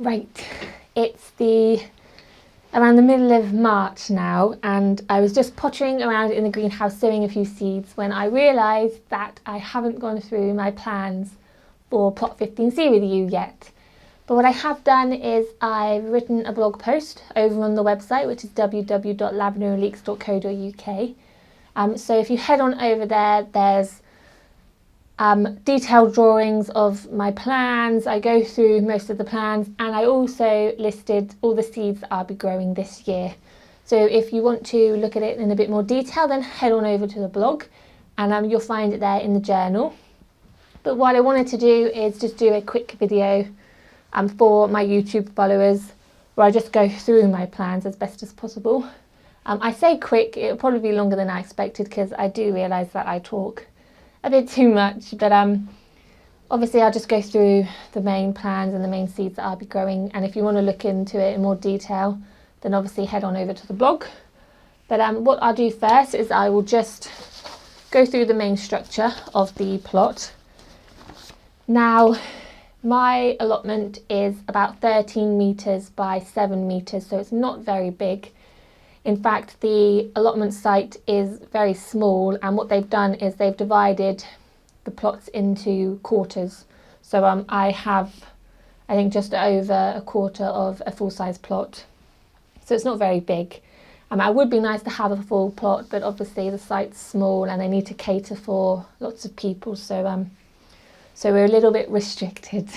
Right, it's around the middle of March now, and I was just pottering around in the greenhouse sowing a few seeds when I realised that I haven't gone through my plans for Plot 15C with you yet. But what I have done is I've written a blog post over on the website, which is www.lavenderleeks.co.uk. So if you head on over there, there's detailed drawings of my plans. I go through most of the plans, and I also listed all the seeds that I'll be growing this year. So if you want to look at it in a bit more detail, then head on over to the blog, and you'll find it there in the journal. But what I wanted to do is just do a quick video for my YouTube followers, where I just go through my plans as best as possible. I say quick, it'll probably be longer than I expected, because I do realise that I talk a bit too much, but obviously I'll just go through the main plans and the main seeds that I'll be growing, and if you want to look into it in more detail, then obviously head on over to the blog. But what I'll do first is I will just go through the main structure of the plot. Now, my allotment is about 13 metres by 7 metres, so it's not very big. In fact, the allotment site is very small, and what they've done is they've divided the plots into quarters. So I have, I think, just over a quarter of a full-size plot. So it's not very big. It would be nice to have a full plot, but obviously the site's small and they need to cater for lots of people. So we're a little bit restricted.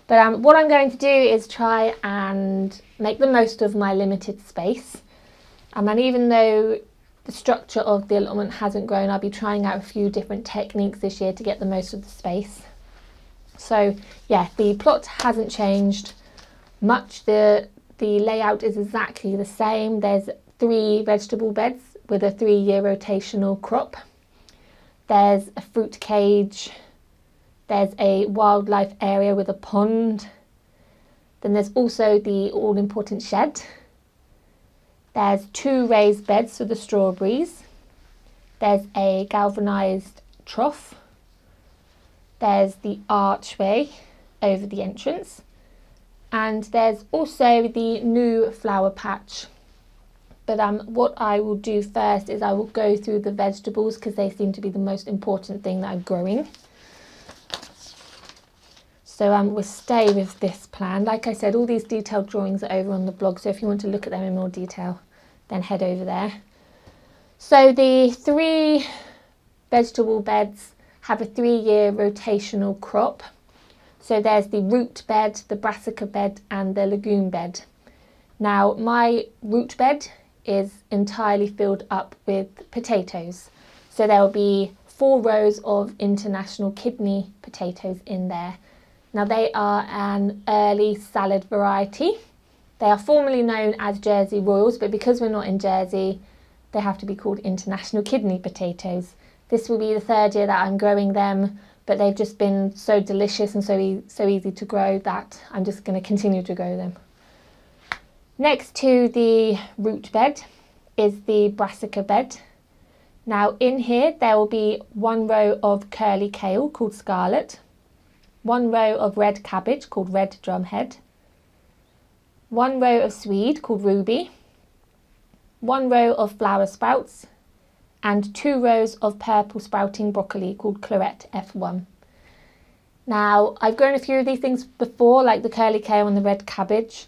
But what I'm going to do is try and make the most of my limited space. And even though the structure of the allotment hasn't grown, I'll be trying out a few different techniques this year to get the most of the space. So yeah, the plot hasn't changed much. The layout is exactly the same. There's 3 vegetable beds with a 3-year rotational crop. There's a fruit cage. There's a wildlife area with a pond. Then there's also the all-important shed. There's 2 raised beds for the strawberries. There's a galvanised trough. There's the archway over the entrance. And there's also the new flower patch. But what I will do first is I will go through the vegetables, because they seem to be the most important thing that I'm growing. So we'll stay with this plan. Like I said, all these detailed drawings are over on the blog, so if you want to look at them in more detail, then head over there. So the 3 vegetable beds have a 3-year rotational crop. So there's the root bed, the brassica bed, and the legume bed. Now, my root bed is entirely filled up with potatoes. So there will be 4 rows of international kidney potatoes in there. Now, they are an early salad variety. They are formerly known as Jersey Royals, but because we're not in Jersey, they have to be called international kidney potatoes. This will be the 3rd year that I'm growing them, but they've just been so delicious and so easy to grow that I'm just going to continue to grow them. Next to the root bed is the brassica bed. Now, in here there will be 1 row of curly kale called Scarlet, 1 row of red cabbage called Red Drumhead, 1 row of swede called Ruby, 1 row of flower sprouts, and 2 rows of purple sprouting broccoli called Claret F1. Now, I've grown a few of these things before, like the curly kale and the red cabbage.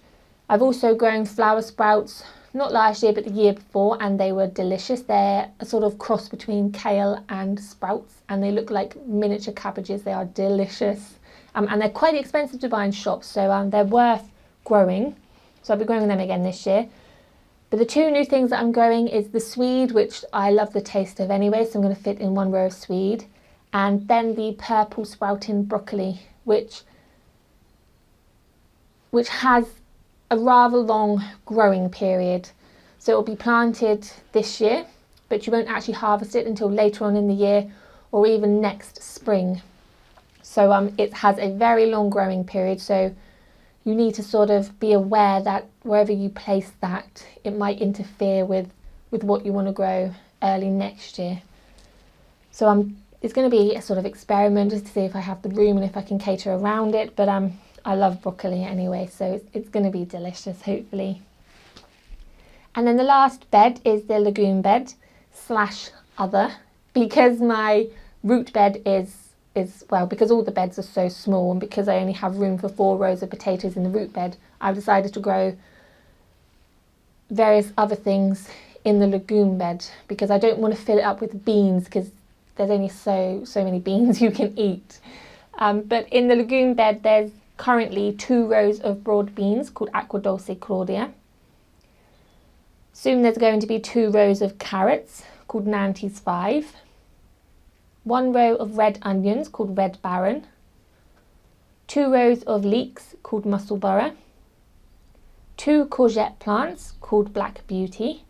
I've also grown flower sprouts, not last year but the year before, and they were delicious. They're a sort of cross between kale and sprouts, and they look like miniature cabbages. They are delicious. And they're quite expensive to buy in shops, so they're worth growing. So I'll be growing them again this year. But the 2 new things that I'm growing is the swede, which I love the taste of anyway, so I'm going to fit in 1 row of swede. And then the purple sprouting broccoli, which has a rather long growing period. So it will be planted this year, but you won't actually harvest it until later on in the year or even next spring. So it has a very long growing period, so you need to sort of be aware that wherever you place that, it might interfere with what you want to grow early next year. So it's going to be a sort of experiment just to see if I have the room and if I can cater around it. But I love broccoli anyway, so it's going to be delicious, hopefully. And then the last bed is the legume bed / other, because my root bed is well, because all the beds are so small and because I only have room for 4 rows of potatoes in the root bed, I've decided to grow various other things in the legume bed, because I don't want to fill it up with beans, because there's only so many beans you can eat. But in the legume bed, there's currently 2 rows of broad beans called Aqua Dulce Claudia. Soon there's going to be 2 rows of carrots called Nantes 5. 1 row of red onions called Red Baron. 2 rows of leeks called Musselborough. 2 courgette plants called Black Beauty.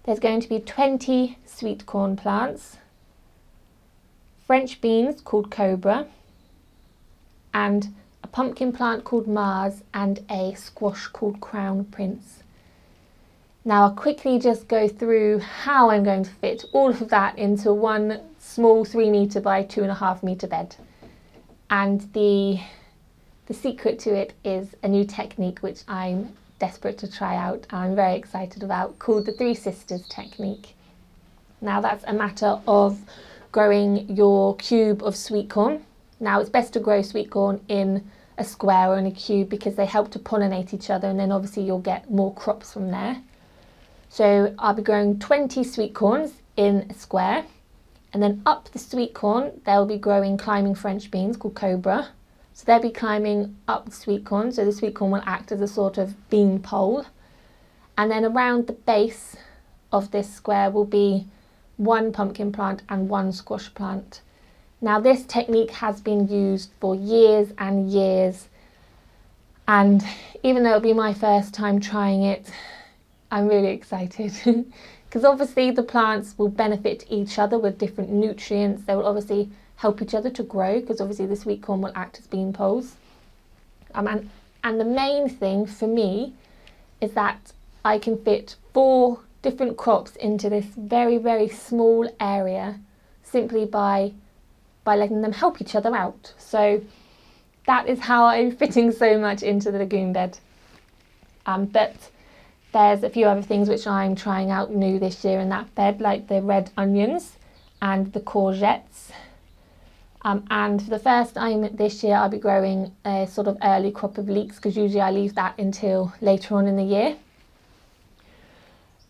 There's going to be 20 sweet corn plants, French beans called Cobra, and a pumpkin plant called Mars, and a squash called Crown Prince. Now I'll quickly just go through how I'm going to fit all of that into one small 3 metre by 2.5 metre bed. And the secret to it is a new technique which I'm desperate to try out and I'm very excited about, called the 3 Sisters technique. Now that's a matter of growing your cube of sweet corn. Now it's best to grow sweet corn in a square or in a cube because they help to pollinate each other, and then obviously you'll get more crops from there. So I'll be growing 20 sweet corns in a square, and then up the sweet corn they'll be growing climbing French beans called Cobra. So they'll be climbing up the sweet corn, so the sweet corn will act as a sort of bean pole. And then around the base of this square will be 1 pumpkin plant and 1 squash plant. Now this technique has been used for years and years, and even though it'll be my first time trying it, I'm really excited because obviously the plants will benefit each other with different nutrients. They will obviously help each other to grow because obviously the sweet corn will act as bean poles. And the main thing for me is that I can fit 4 different crops into this very, very small area simply by letting them help each other out. So that is how I'm fitting so much into the legume bed. But there's a few other things which I'm trying out new this year in that bed, like the red onions and the courgettes. And for the first time this year, I'll be growing a sort of early crop of leeks, because usually I leave that until later on in the year.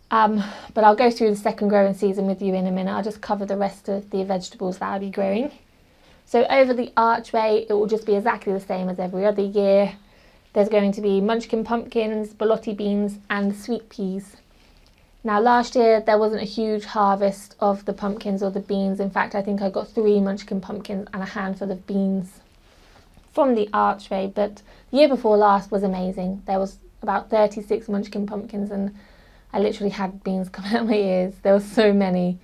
But I'll go through the second growing season with you in a minute. I'll just cover the rest of the vegetables that I'll be growing. So over the archway, it will just be exactly the same as every other year. There's going to be munchkin pumpkins, borlotti beans and sweet peas. Now last year there wasn't a huge harvest of the pumpkins or the beans. In fact, I think I got 3 munchkin pumpkins and a handful of beans from the archway, but the year before last was amazing. There was about 36 munchkin pumpkins and I literally had beans coming out my ears. There were so many.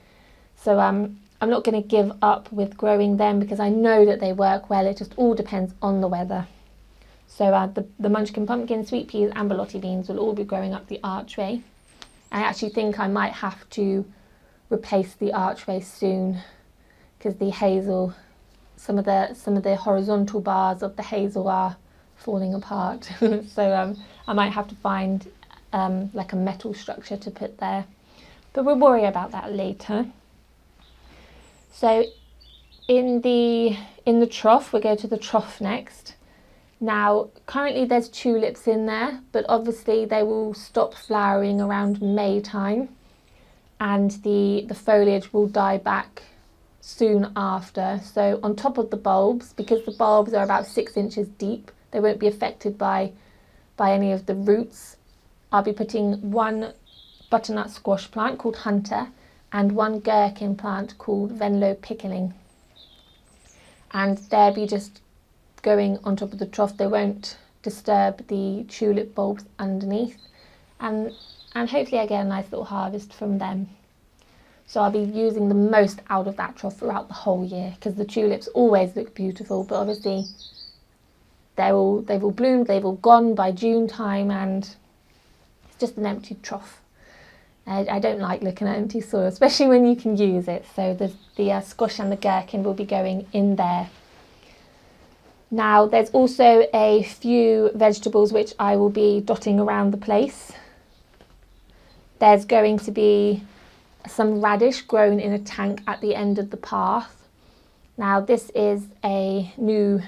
So I'm not going to give up with growing them because I know that they work well. It just all depends on the weather. So the munchkin pumpkin, sweet peas and borlotti beans will all be growing up the archway. I actually think I might have to replace the archway soon because the hazel, some of the horizontal bars of the hazel are falling apart. So I might have to find like a metal structure to put there. But we'll worry about that later. So in the trough, we'll go to the trough next. Now, currently there's tulips in there, but obviously they will stop flowering around May time and the foliage will die back soon after. So on top of the bulbs, because the bulbs are about 6 inches deep, they won't be affected by any of the roots. I'll be putting 1 butternut squash plant called Hunter and 1 gherkin plant called Venlo Pickling. And they'll be just going on top of the trough. They won't disturb the tulip bulbs underneath, and hopefully I get a nice little harvest from them. So I'll be using the most out of that trough throughout the whole year because the tulips always look beautiful, but obviously they've all bloomed, they've all gone by June time, and it's just an empty trough. I don't like looking at empty soil, especially when you can use it. So the squash and the gherkin will be going in there. Now there's also a few vegetables which I will be dotting around the place. There's going to be some radish grown in a tank at the end of the path. Now this is a new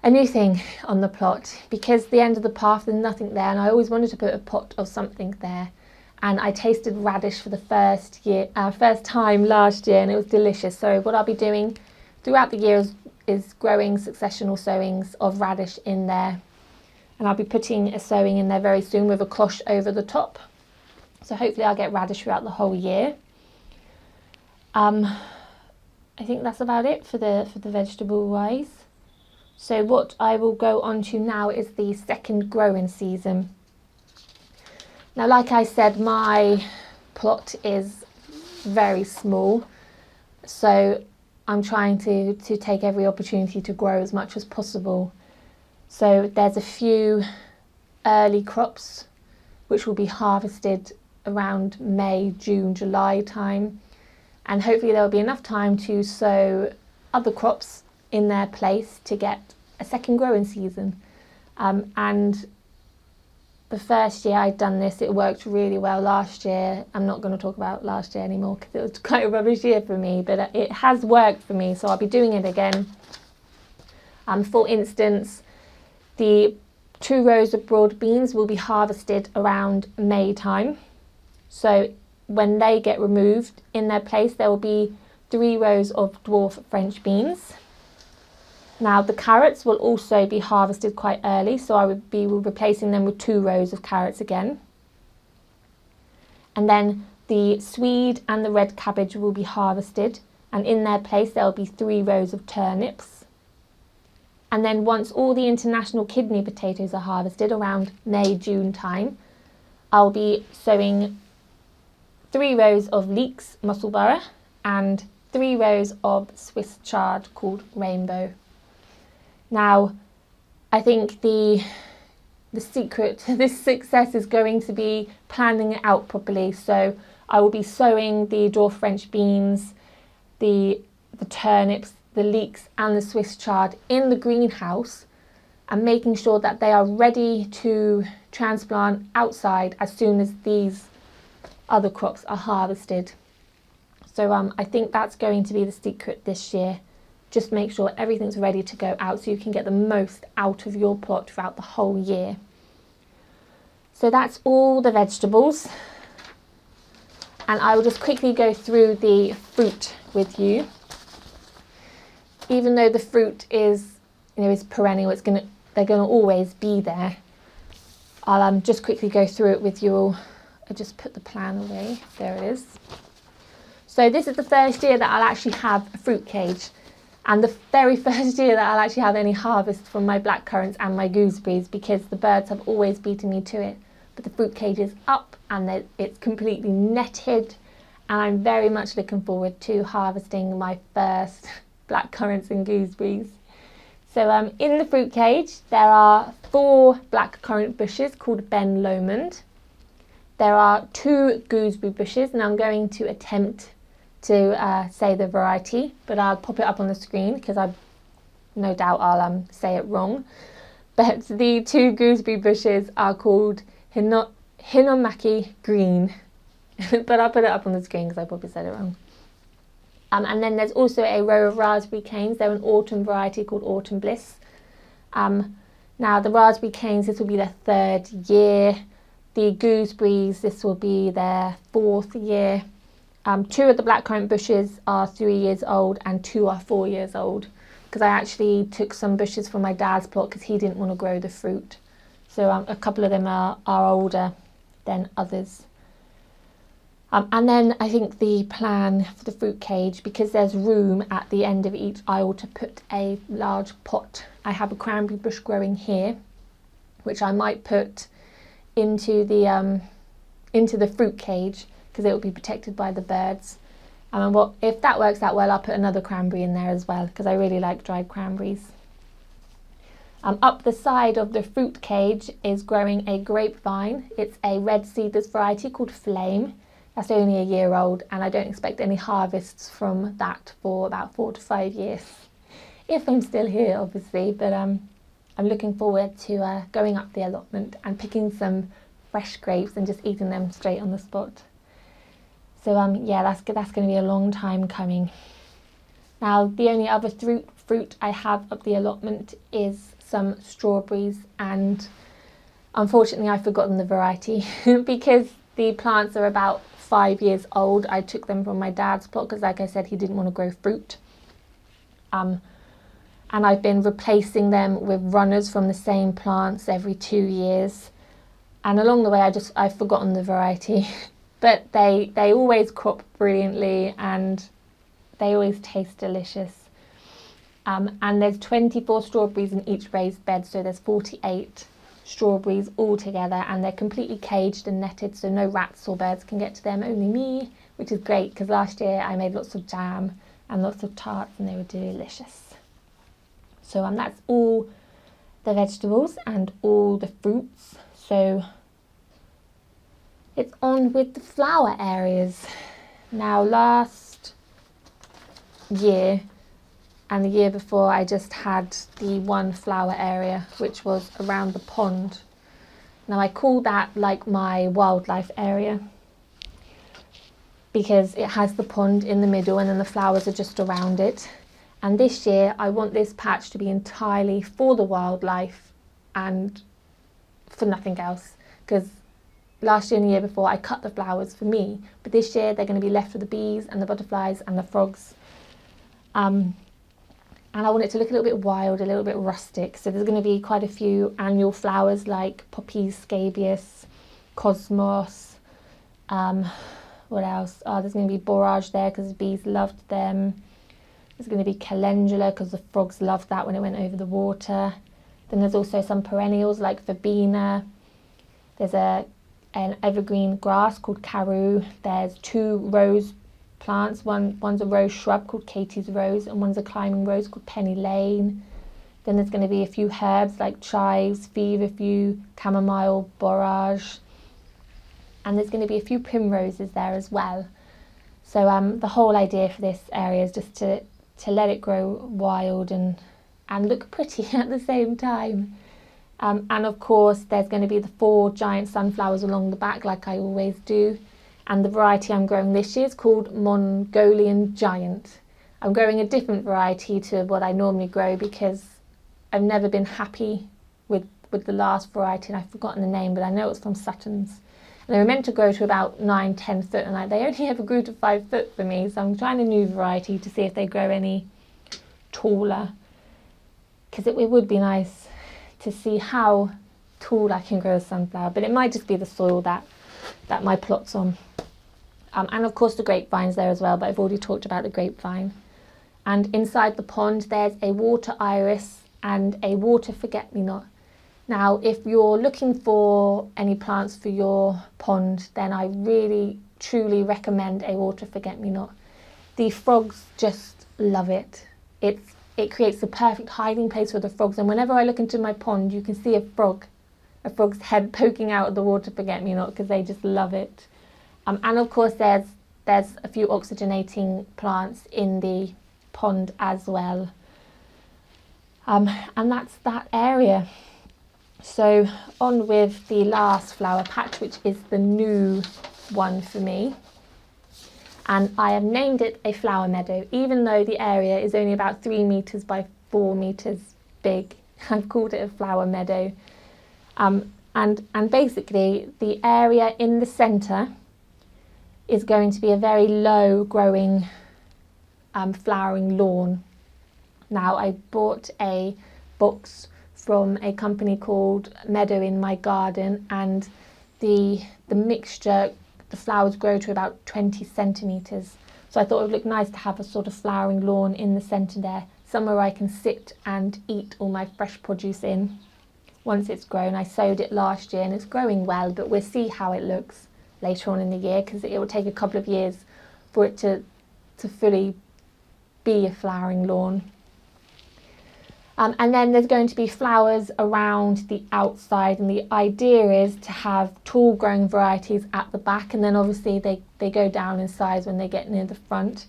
thing on the plot, because the end of the path there's nothing there, and I always wanted to put a pot of something there. And I tasted radish for the first time last year, and it was delicious. So what I'll be doing throughout the year is growing successional sowings of radish in there, and I'll be putting a sowing in there very soon with a cloche over the top. So hopefully I'll get radish throughout the whole year. I think that's about it for the vegetable wise. So what I will go on to now is the second growing season. Now, like I said, my plot is very small, so I'm trying to take every opportunity to grow as much as possible. So there's a few early crops which will be harvested around May, June, July time, and hopefully there will be enough time to sow other crops in their place to get a second growing season. And the first year I'd done this, it worked really well. Last year, I'm not going to talk about last year anymore because it was quite a rubbish year for me, but it has worked for me, so I'll be doing it again. For instance, the 2 rows of broad beans will be harvested around May time. So when they get removed, in their place there will be 3 rows of dwarf French beans. Now the carrots will also be harvested quite early, so I would be replacing them with 2 rows of carrots again. And then the swede and the red cabbage will be harvested, and in their place there will be 3 rows of turnips. And then once all the international kidney potatoes are harvested around May, June time, I'll be sowing 3 rows of leeks musselburgh and 3 rows of Swiss chard called Rainbow. Now, I think the secret to this success is going to be planning it out properly. So I will be sowing the dwarf French beans, the turnips, the leeks and the Swiss chard in the greenhouse, and making sure that they are ready to transplant outside as soon as these other crops are harvested. So I think that's going to be the secret this year. Just make sure everything's ready to go out so you can get the most out of your plot throughout the whole year. So that's all the vegetables. And I will just quickly go through the fruit with you. Even though the fruit is perennial, they're gonna always be there. I'll just quickly go through it with you all. I just put the plan away. There it is. So this is the first year that I'll actually have a fruit cage. And the very first year that I'll actually have any harvest from my blackcurrants and my gooseberries, because the birds have always beaten me to it. But the fruit cage is up and it's completely netted, and I'm very much looking forward to harvesting my first blackcurrants and gooseberries. So in the fruit cage there are 4 blackcurrant bushes called Ben Lomond. There are 2 gooseberry bushes, and I'm going to attempt to say the variety, but I'll pop it up on the screen because I no doubt I'll say it wrong. But the 2 gooseberry bushes are called Hinomaki Green, but I'll put it up on the screen because I probably said it wrong. And then there's also a row of raspberry canes. They're an autumn variety called Autumn Bliss. Now the raspberry canes, this will be their 3rd year. The gooseberries, this will be their 4th year. 2 of the blackcurrant bushes are 3 years old and 2 are 4 years old, because I actually took some bushes from my dad's plot because he didn't want to grow the fruit. So a couple of them are older than others. And then I think the plan for the fruit cage, because there's room at the end of each aisle to put a large pot. I have a cranberry bush growing here, which I might put into the fruit cage, because it will be protected by the birds. And if that works out well, I'll put another cranberry in there as well, because I really like dried cranberries. Up the side of the fruit cage is growing a grapevine. It's a red seedless variety called Flame. That's only a year old, and I don't expect any harvests from that for about 4 to 5 years. if I'm still here, obviously. But I'm looking forward to going up the allotment and picking some fresh grapes and just eating them straight on the spot. So yeah, that's going to be a long time coming. Now, the only other fruit I have up the allotment is some strawberries, and unfortunately I've forgotten the variety because the plants are about 5 years old. I took them from my dad's plot because, like I said, he didn't want to grow fruit. And I've been replacing them with runners from the same plants every 2 years. And along the way, I've forgotten the variety. But they always crop brilliantly and they always taste delicious. And there's 24 strawberries in each raised bed, so there's 48 strawberries all together, and they're completely caged and netted, so no rats or birds can get to them, only me, which is great because last year I made lots of jam and lots of tarts and they were delicious. So that's all the vegetables and all the fruits. So it's on with the flower areas. Now, last year and the year before, I just had the one flower area, which was around the pond. Now, I call that like my wildlife area because it has the pond in the middle and then the flowers are just around it. And this year, I want this patch to be entirely for the wildlife and for nothing else, because last year and the year before, I cut the flowers for me, but this year they're going to be left for the bees and the butterflies and the frogs. And I want it to look a little bit wild, a little bit rustic. So there's going to be quite a few annual flowers like poppies, scabious, cosmos. What else? Oh, there's going to be borage there because the bees loved them. There's going to be calendula because the frogs loved that when it went over the water. Then there's also some perennials like verbena. There's an evergreen grass called carew. There's 2 rose plants. One's a rose shrub called Katie's Rose, and one's a climbing rose called Penny Lane. Then there's going to be a few herbs like chives, feverfew, chamomile, borage. And there's going to be a few primroses there as well. So the whole idea for this area is just to let it grow wild and look pretty at the same time. And of course, there's going to be the 4 giant sunflowers along the back, like I always do. And the variety I'm growing this year is called Mongolian Giant. I'm growing a different variety to what I normally grow because I've never been happy with the last variety, and I've forgotten the name, but I know it's from Sutton's. And they were meant to grow to about 9-10 foot, and they only ever grew to 5 foot for me. So I'm trying a new variety to see if they grow any taller, because it would be nice to see how tall I can grow a sunflower, but it might just be the soil that my plot's on. And of course the grapevines there as well, but I've already talked about the grapevine. And inside the pond there's a water iris and a water forget-me-not. Now, if you're looking for any plants for your pond, then I really, truly recommend a water forget-me-not. The frogs just love it. It creates the perfect hiding place for the frogs, and whenever I look into my pond, you can see a frog's head poking out of the water forget-me-not because they just love it. And of course, there's a few oxygenating plants in the pond as well. And that's that area. So on with the last flower patch, which is the new one for me. And I have named it a flower meadow, even though the area is only about 3 meters by 4 meters big. I've called it a flower meadow. And basically the area in the centre is going to be a very low growing flowering lawn. Now, I bought a box from a company called Meadow in my garden, and the mixture, the flowers grow to about 20 centimetres. So I thought it would look nice to have a sort of flowering lawn in the centre there, somewhere I can sit and eat all my fresh produce in once it's grown. I sowed it last year and it's growing well, but we'll see how it looks later on in the year because it will take a couple of years for it to fully be a flowering lawn. And then there's going to be flowers around the outside, and the idea is to have tall growing varieties at the back, and then obviously they go down in size when they get near the front.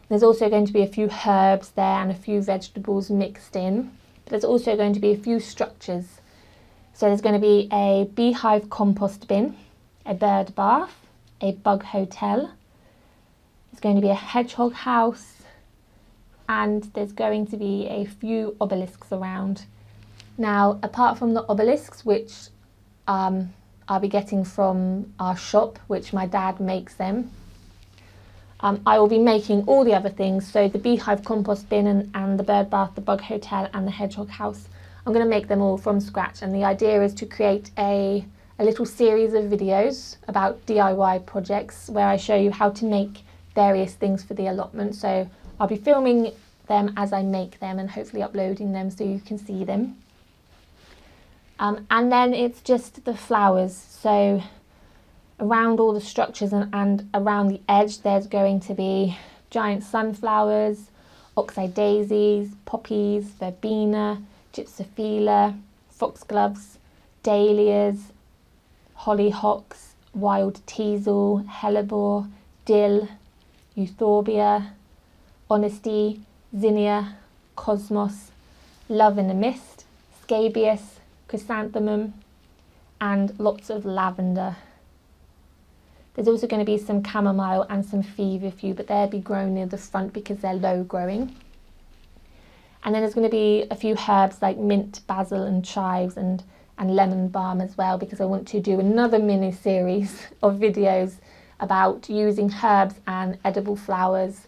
There's also going to be a few herbs there and a few vegetables mixed in. But there's also going to be a few structures. So there's going to be a beehive compost bin, a bird bath, a bug hotel. There's going to be a hedgehog house, and there's going to be a few obelisks around. Now, apart from the obelisks, which I'll be getting from our shop, which my dad makes them, I will be making all the other things. So the beehive compost bin and the bird bath, the bug hotel and the hedgehog house, I'm going to make them all from scratch. And the idea is to create a little series of videos about DIY projects where I show you how to make various things for the allotment. So I'll be filming them as I make them and hopefully uploading them so you can see them. And then it's just the flowers. So around all the structures and around the edge, there's going to be giant sunflowers, oxeye daisies, poppies, verbena, gypsophila, foxgloves, dahlias, hollyhocks, wild teasel, hellebore, dill, euphorbia, honesty, zinnia, cosmos, love in a mist, scabious, chrysanthemum, and lots of lavender. There's also going to be some chamomile and some feverfew, but they'll be grown near the front because they're low growing. And then there's going to be a few herbs like mint, basil and chives and lemon balm as well, because I want to do another mini series of videos about using herbs and edible flowers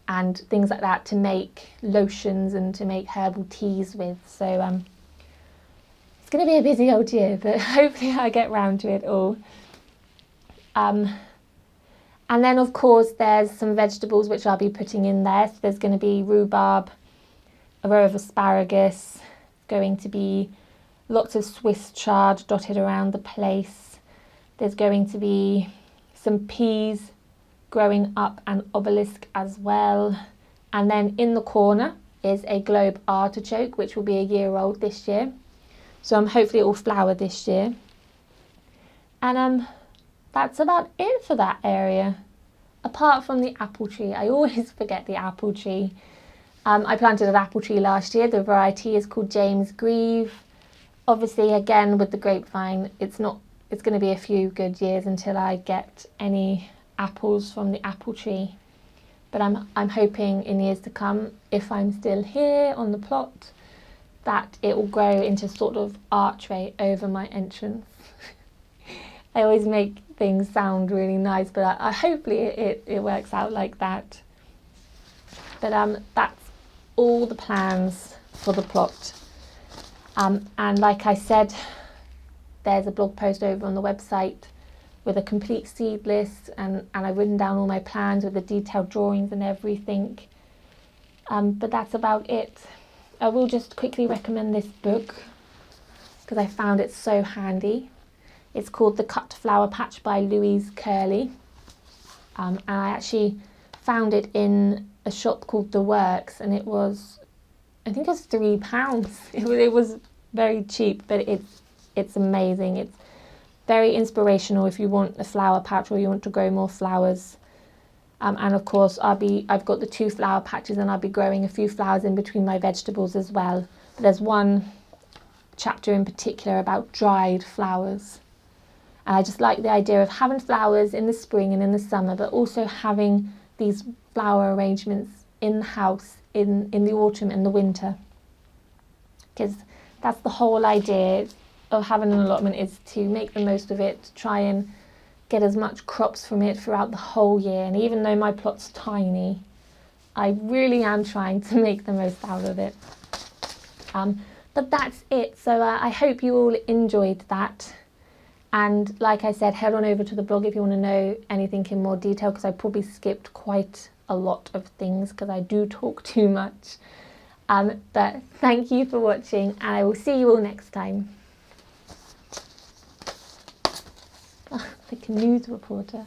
and things like that to make lotions and to make herbal teas with. So it's going to be a busy old year, but hopefully I get round to it all. And then of course there's some vegetables which I'll be putting in there. So there's going to be rhubarb, a row of asparagus, going to be lots of Swiss chard dotted around the place. There's going to be some peas growing up an obelisk as well. And then in the corner is a globe artichoke, which will be a year old this year. So hopefully it will flower this year. And that's about it for that area. Apart from the apple tree, I always forget the apple tree. I planted an apple tree last year. The variety is called James Grieve. Obviously, again, with the grapevine, it's going to be a few good years until I get any apples from the apple tree. But I'm hoping in years to come, if I'm still here on the plot, that it will grow into sort of archway over my entrance. I always make things sound really nice, but hopefully it works out like that. But that's all the plans for the plot. And like I said, there's a blog post over on the website with a complete seed list, and I've written down all my plans with the detailed drawings and everything. But that's about it. I will just quickly recommend this book because I found it so handy. It's called The Cut Flower Patch by Louise Curley. And I actually found it in a shop called The Works, and it was, I think it was £3. It was very cheap, but it's amazing. It's very inspirational if you want a flower patch or you want to grow more flowers. And of course I've got the 2 flower patches, and I'll be growing a few flowers in between my vegetables as well. But there's one chapter in particular about dried flowers. And I just like the idea of having flowers in the spring and in the summer, but also having these flower arrangements in the house in the autumn and the winter. Because that's the whole idea of having an allotment, is to make the most of it, to try and get as much crops from it throughout the whole year. And even though my plot's tiny, I really am trying to make the most out of it. But that's it. So I hope you all enjoyed that. And like I said, head on over to the blog if you want to know anything in more detail, because I probably skipped quite a lot of things because I do talk too much. But thank you for watching, and I will see you all next time. Like a news reporter.